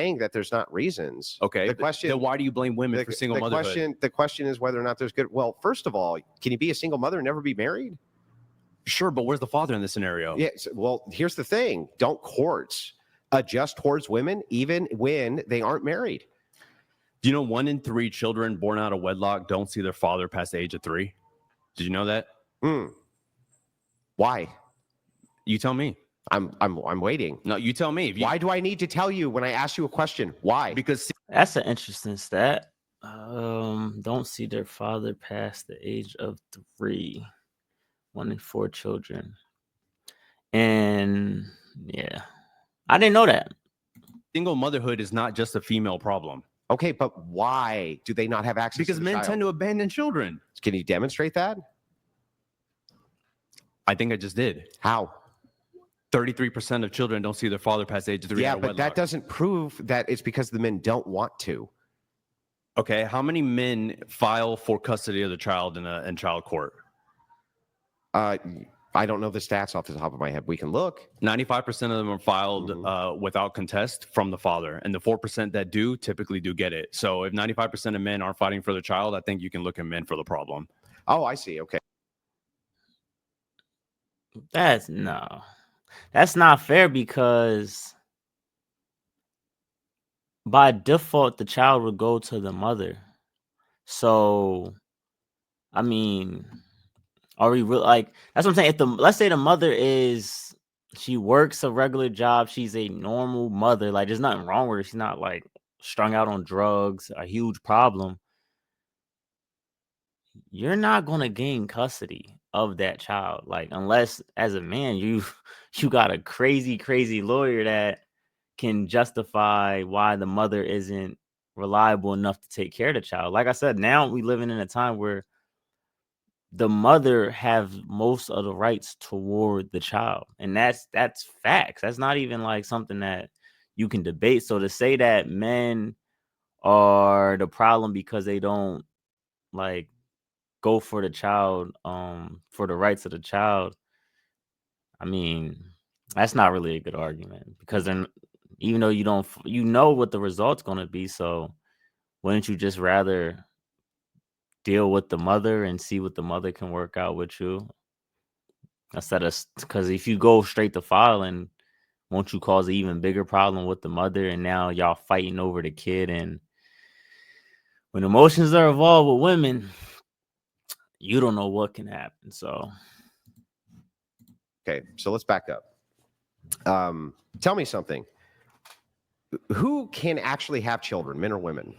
saying that there's not reasons. Okay. The question, then why do you blame women for single motherhood? The question is whether or not there's good. Well, first of all, can you be a single mother and never be married? Sure, but where's the father in this scenario? Yes. Well, here's the thing. Don't courts adjust towards women even when they aren't married? Do you know 1 in 3 children born out of wedlock don't see their father past the age of 3? Did you know that? Why? You tell me. I'm waiting. No, you tell me. Why do I need to tell you when I ask you a question? Why? Because that's an interesting stat. Don't see their father past the age of 3. 1 in 4 children. And yeah, I didn't know that. Single motherhood is not just a female problem. Okay, but why do they not have access? Because men tend to abandon children. Can you demonstrate that? I think I just did. How? 33% of children don't see their father past the age of 3. Yeah, but that doesn't prove that it's because the men don't want to. Okay, how many men file for custody of the child in child court? I don't know the stats off the top of my head. We can look. 95% of them are filed without contest from the father, and the 4% that do typically do get it. So if 95% of men aren't fighting for the child, I think you can look at men for the problem. Oh, I see. Okay. That's not fair, because by default the child would go to the mother. So, I mean, are we real? Like, that's what I'm saying. Let's say the mother she works a regular job, she's a normal mother. Like, there's nothing wrong with her. She's not like strung out on drugs, a huge problem. You're not gonna gain custody of that child, like, unless as a man you got a crazy lawyer that can justify why the mother isn't reliable enough to take care of the child. Like I said, now we living in a time where the mother have most of the rights toward the child, and that's facts. That's not even like something that you can debate. So to say that men are the problem because they don't like go for the child, for the rights of the child, I mean, that's not really a good argument, because then, even though you know what the result's going to be, so wouldn't you just rather deal with the mother and see what the mother can work out with you, instead of, because if you go straight to filing, won't you cause an even bigger problem with the mother, and now y'all fighting over the kid? And when emotions are involved with women, you don't know what can happen. So, okay, so let's back up. Tell me something. Who can actually have children, men or women?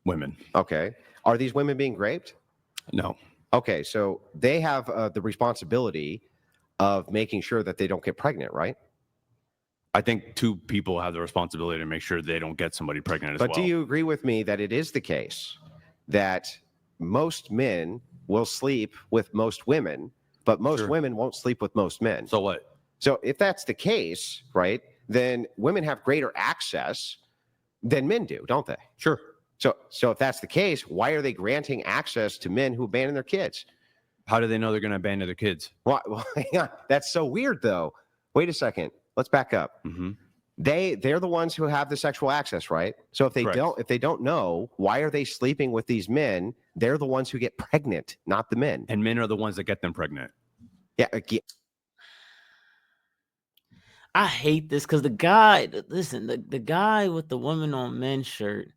Women. Okay. Are these women being raped? No. Okay, so they have the responsibility of making sure that they don't get pregnant, right? I think 2 people have the responsibility to make sure they don't get somebody pregnant as well. But do you agree with me that it is the case that most men will sleep with most women, but most women won't sleep with most men? So what? So if that's the case, right, then women have greater access than men do, don't they? Sure. So if that's the case, why are they granting access to men who abandon their kids? How do they know they're going to abandon their kids? Well, yeah, that's so weird, though. Wait a second. Let's back up. Mm-hmm. They're the ones who have the sexual access, right? So if they don't know, why are they sleeping with these men? They're the ones who get pregnant, not the men. And men are the ones that get them pregnant. Yeah. I hate this, because the guy with the women on men shirt,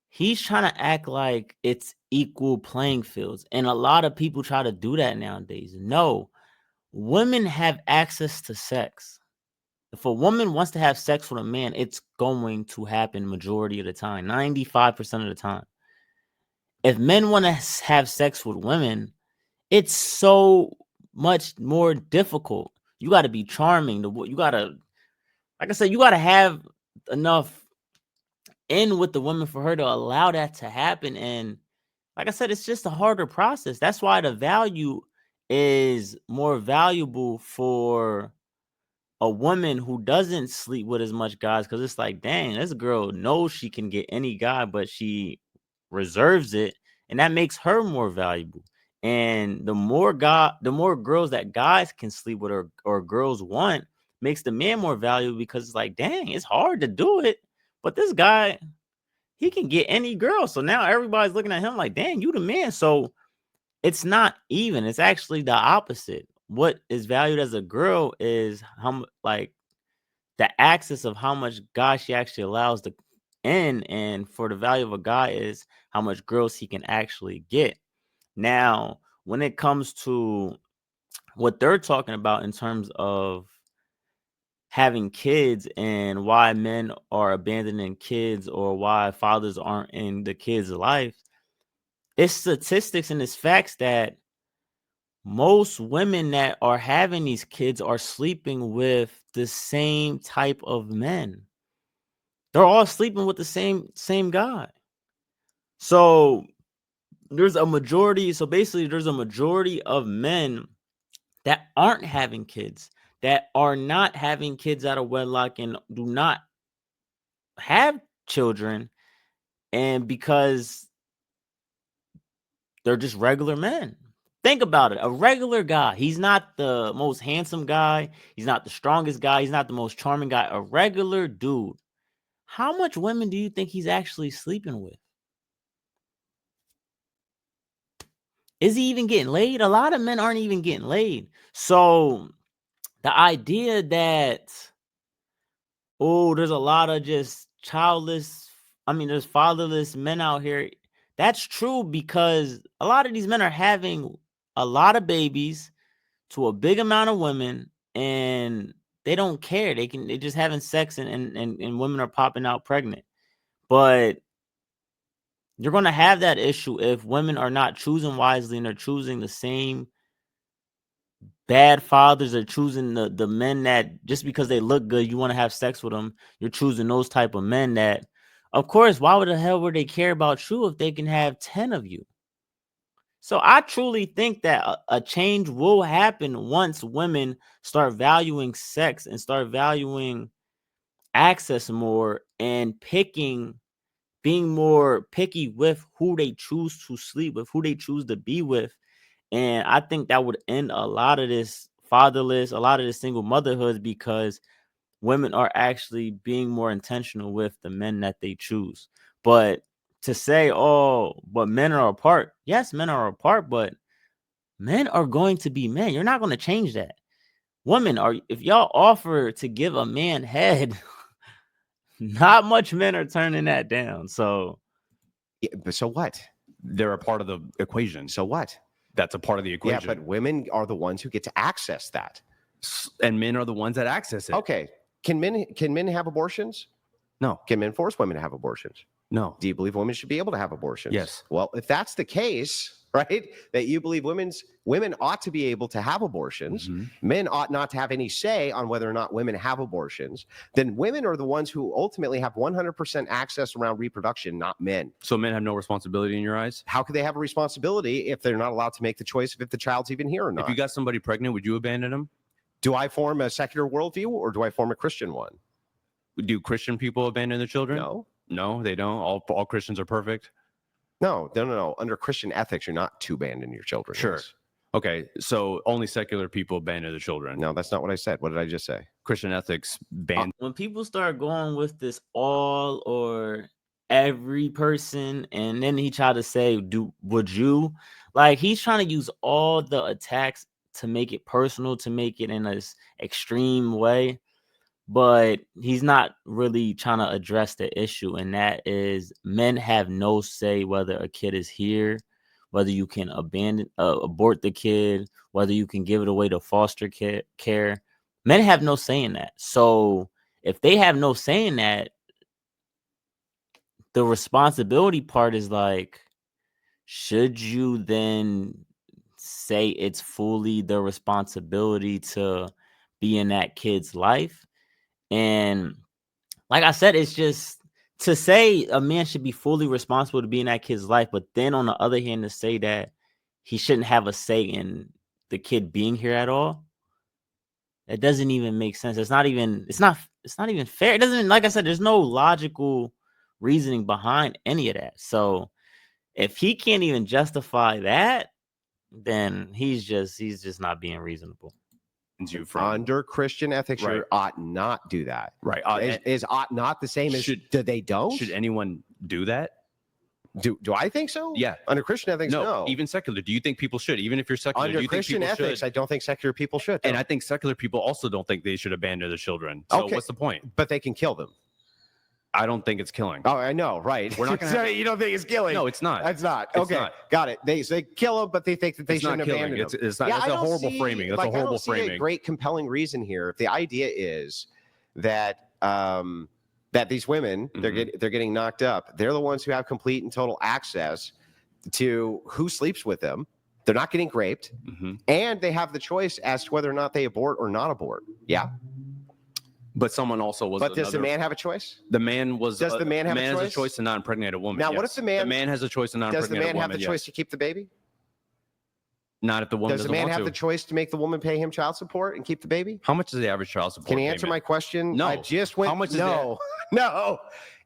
he's trying to act like it's equal playing fields. And a lot of people try to do that nowadays. No, women have access to sex. If a woman wants to have sex with a man, it's going to happen majority of the time, 95% of the time. If men want to have sex with women, it's so much more difficult. You got to be charming. You got to, like I said, you got to have enough in with the woman for her to allow that to happen. And like I said, it's just a harder process. That's why the value is more valuable for a woman who doesn't sleep with as much guys, because it's like, dang, this girl knows she can get any guy, but she reserves it, and that makes her more valuable. And the more girls that guys can sleep with, or girls want, makes the man more valuable because it's like, dang, it's hard to do it. But this guy, he can get any girl. So now everybody's looking at him like, dang, you the man. So it's not even. It's actually the opposite. What is valued as a girl is like the axis of how much guy she actually allows to in, and for the value of a guy is how much girls he can actually get. Now, when it comes to what they're talking about in terms of having kids and why men are abandoning kids or why fathers aren't in the kids' life, it's statistics and it's facts that most women that are having these kids are sleeping with the same type of men. They're all sleeping with the same guy. So there's a majority. So basically, there's a majority of men that aren't having kids, that are not having kids out of wedlock and do not have children, and because they're just regular men. Think about it. A regular guy. He's not the most handsome guy. He's not the strongest guy. He's not the most charming guy. A regular dude. How much women do you think he's actually sleeping with? Is he even getting laid? A lot of men aren't even getting laid. So the idea that, oh, there's a lot of just there's fatherless men out here. That's true because a lot of these men are having a lot of babies to a big amount of women and they don't care. They're just having sex and women are popping out pregnant. But you're going to have that issue if women are not choosing wisely and they're choosing the same bad fathers, are choosing the men that just because they look good, you want to have sex with them. You're choosing those type of men that, of course, why would the hell would they care about you if they can have 10 of you? So I truly think that a change will happen once women start valuing sex and start valuing access more and being more picky with who they choose to sleep with, who they choose to be with. And I think that would end a lot of this fatherless, a lot of this single motherhood, because women are actually being more intentional with the men that they choose. But to say, oh, but men are apart. Yes, men are apart, but men are going to be men. You're not going to change that. Women are, if y'all offer to give a man head, not much men are turning that down. So, Yeah, but so what? They're a part of the equation. So what? That's a part of the Yeah, equation. but women are the ones who get to access that. And men are the ones that access it. Okay. Can men have abortions? No. Can men force women to have abortions? No. Do you believe women should be able to have abortions? Yes. Well, if that's the case, right, that you believe women ought to be able to have abortions, men ought not to have any say on whether or not women have abortions, then women are the ones who ultimately have 100% access around reproduction, not men. So men have no responsibility in your eyes? How could they have a responsibility if they're not allowed to make the choice of if the child's even here or not? If you got somebody pregnant, would you abandon them? Do I form a secular worldview or do I form a Christian one? Do Christian people abandon their children? No, they don't. All Christians are perfect. No. Under Christian ethics, you're not to abandon your children. Sure. Yes. Okay, so only secular people abandon their children. No, that's not what I said. What did I just say? Christian ethics ban. when people start going with this all or every person, and then he tried to say, would you? Like, he's trying to use all the attacks to make it personal, to make it in this extreme way. But he's not really trying to address the issue, and that is men have no say whether a kid is here, whether you can abort the kid, whether you can give it away to foster care. Men have no say in that. So if they have no say in that, the responsibility part is like, should you then say it's fully the responsibility to be in that kid's life? And like I said, it's just to say a man should be fully responsible to be in that kid's life, but then on the other hand, to say that he shouldn't have a say in the kid being here at all, that doesn't even make sense. It's not even fair. It doesn't, like I said, there's no logical reasoning behind any of that. So if he can't even justify that, then he's just not being reasonable. you from Under Christian ethics, Right. you ought not do that. right. Is ought not the same as do they don't? Should anyone do that? Do I think so? Yeah. Under Christian ethics, no. Even secular. Do you think people should? Even if you're secular, do Under you Christian think people ethics, should? I don't think secular people should. And no. I think secular people also don't think they should abandon their children. So Okay. what's the point? But they can kill them. I don't think it's killing. Oh, I know, right? We're not gonna So have- you don't think it's killing? No, it's not. It's not. It's Okay, not. got it. They kill them, but they think that they It's not shouldn't killing. abandon them. It's not. Yeah, That's I a don't horrible see- framing. That's like, a horrible I don't see framing. a great compelling reason here. If the idea is that that these women they're getting knocked up, they're the ones who have complete and total access to who sleeps with them. They're not getting raped, and they have the choice as to whether or not they abort or not abort. Yeah. But someone also was. But does the man have a choice? The man was. Does the man have a has a choice? choice to not impregnate a woman? Now, what yes. if the man has a choice to not Does the impregnate man a have woman? the choice to keep the baby? Not if the woman Does the doesn't man want have to. the choice to make the woman pay him child support and keep the baby? How much is the average child support? Can you answer payment? my question? No. I just went. How much is no, no.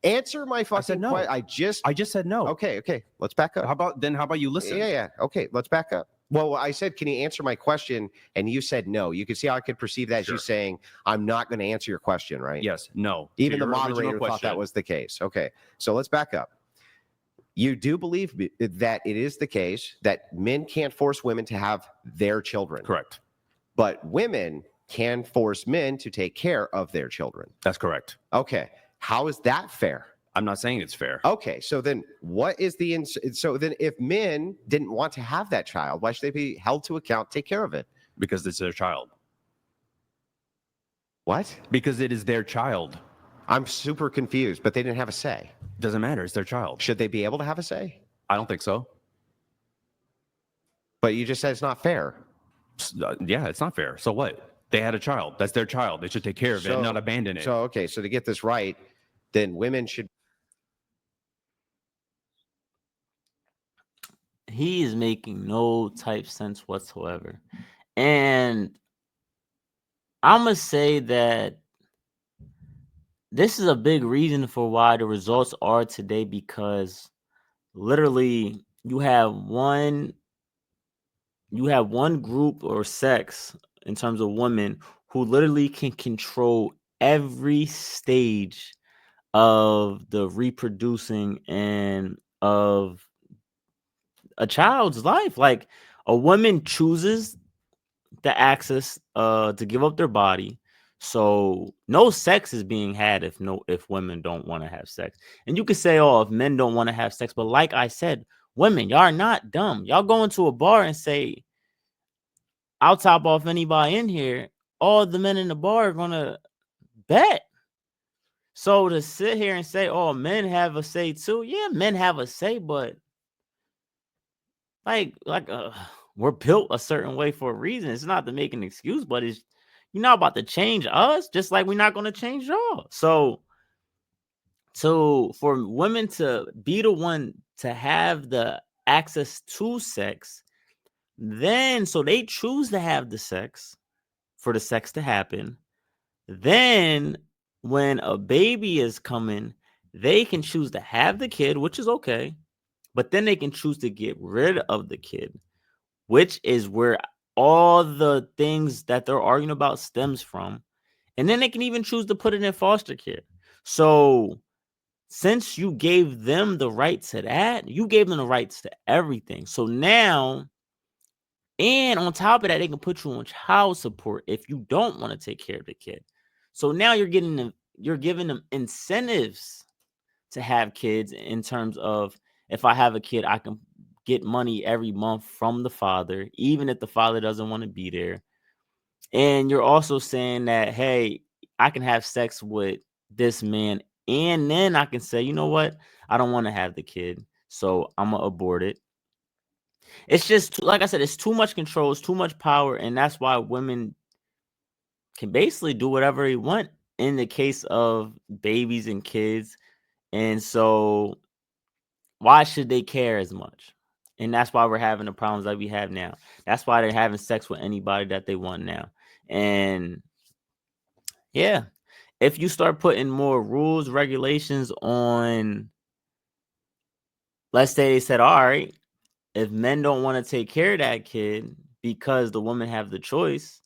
Answer my fucking no. question. I just said no. Okay. Let's back up. How about you listen? Yeah. Okay, let's back up. Well, I said, can you answer my question? And you said no. You can see how I could perceive that as you saying, I'm not going to answer your question, right? Yes. No. Even To the your original moderator thought that question. was the case. Okay, so let's back up. You do believe that it is the case that men can't force women to have their children. Correct. But women can force men to take care of their children. That's correct. Okay. How is that fair? I'm not saying it's fair. Okay. So then what is so then if men didn't want to have that child, why should they be held to account, take care of it? Because it's their child. What? Because it is their child. I'm super confused, but they didn't have a say. Doesn't matter. It's their child. Should they be able to have a say? I don't think so. But you just said it's not fair. Yeah, it's not fair. So what? They had a child. That's their child. They should take care of it and not abandon it. So, okay. So to get this right, then women should. He is making no type sense whatsoever. And I'm going to say that this is a big reason for why the results are today, because literally you have one group or sex in terms of women who literally can control every stage of the reproducing and of a child's life. Like, a woman chooses the access to give up their body, so no sex is being had if women don't want to have sex. And you could say, oh, if men don't want to have sex, but like I said, women, y'all are not dumb. Y'all go into a bar and say, I'll top off anybody in here. All the men in the bar are gonna bet. So to sit here and say, oh, men have a say too, yeah, men have a say, but we're built a certain way for a reason. It's not to make an excuse, but you're not about to change us, just like we're not going to change y'all. So for women to be the one to have the access to sex, then so they choose to have the sex for the sex to happen. Then when a baby is coming, they can choose to have the kid, which is okay. But then they can choose to get rid of the kid, which is where all the things that they're arguing about stems from. And then they can even choose to put it in foster care. So since you gave them the right to that, you gave them the rights to everything. So now, and on top of that, they can put you on child support if you don't want to take care of the kid. So now you're giving them incentives to have kids, in terms of, if I have a kid, I can get money every month from the father, even if the father doesn't want to be there. And you're also saying that, hey, I can have sex with this man, and then I can say, you know what? I don't want to have the kid, so I'm going to abort it. It's just, like I said, it's too much control, it's too much power, and that's why women can basically do whatever they want in the case of babies and kids. And so why should they care as much? And that's why we're having the problems that we have now. That's why they're having sex with anybody that they want now. And yeah, if you start putting more rules, regulations on, let's say they said, all right, if men don't want to take care of that kid because the women have the choice,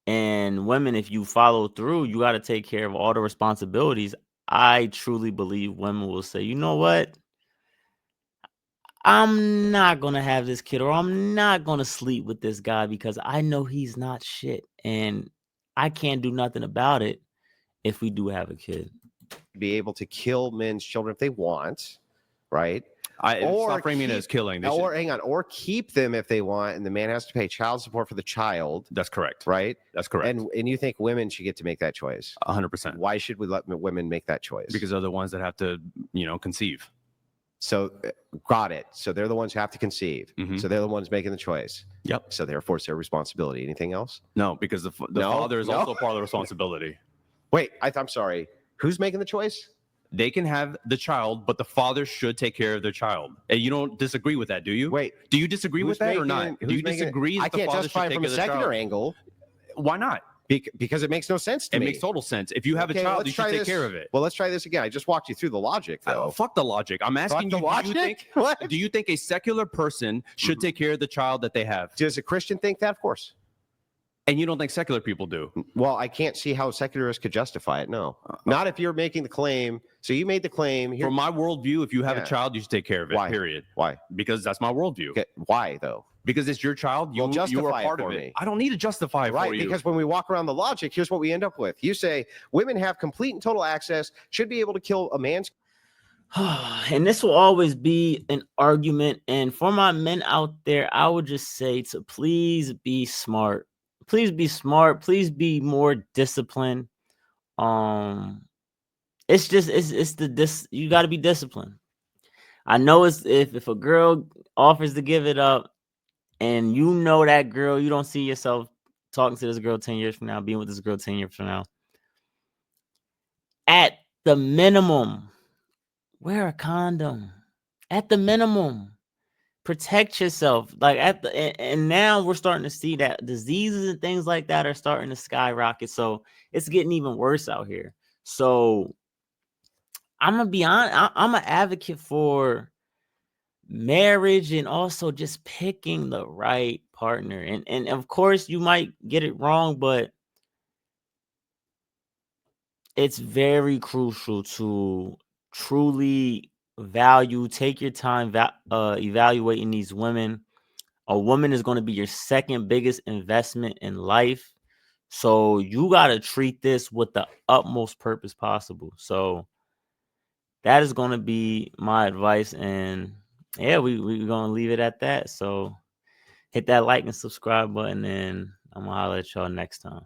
And women, if you follow through, you got to take care of all the responsibilities. I truly believe women will say, you know what? I'm not going to have this kid, or I'm not going to sleep with this guy because I know he's not shit. And I can't do nothing about it if we do have a kid. Be able to kill men's children if they want, right? It's not framing it as killing. Or keep them if they want, and the man has to pay child support for the child. That's correct. Right? That's correct. And you think women should get to make that choice? 100%. Why should we let women make that choice? Because they're the ones that have to, conceive. So, got it. So they're the ones who have to conceive. Mhm. So they're the ones making the choice. Yep. So therefore, it's their responsibility. Anything else? No, because the father is also part of the responsibility. Wait, I'm sorry. Who's making the choice? They can have the child, but the father should take care of their child. And you don't disagree with that, do you? Wait, do you disagree with that or not? Do you disagree I that the can't father justify should it take from a care of the secular child? angle. Why not? Because it makes no sense to me. It makes total sense. If you have a child, you should take care of it. Well, let's try this again. I just walked you through the logic, though. Fuck the logic. I'm asking you, do you think a secular person should take care of the child that they have? Does a Christian think that? Of course. And you don't think secular people do? Well, I can't see how secularists could justify it. No, not if you're making the claim. So you made the claim. From my worldview, if you have a child, you should take care of it. Why? Period. Why? Because that's my worldview. Okay. Why though? Because it's your child. You are part of it. I don't need to justify it for you. Because when we walk around the logic, here's what we end up with. You say women have complete and total access, should be able to kill a man's. And this will always be an argument. And for my men out there, I would just say to please be smart. Please be smart. Please be more disciplined. It's just you got to be disciplined. I know it's if a girl offers to give it up, and you know that girl, you don't see yourself talking to this girl 10 years from now, being with this girl 10 years from now. At the minimum, wear a condom. At the minimum, protect yourself. And now we're starting to see that diseases and things like that are starting to skyrocket. So it's getting even worse out here. So I'm gonna be honest. I'm an advocate for marriage and also just picking the right partner. And of course, you might get it wrong, but it's very crucial to truly take your time evaluating these women. A woman is going to be your second biggest investment in life. So you got to treat this with the utmost purpose possible. So that is going to be my advice. And yeah, we're going to leave it at that. So hit that like and subscribe button, and I'm going to holler at y'all next time.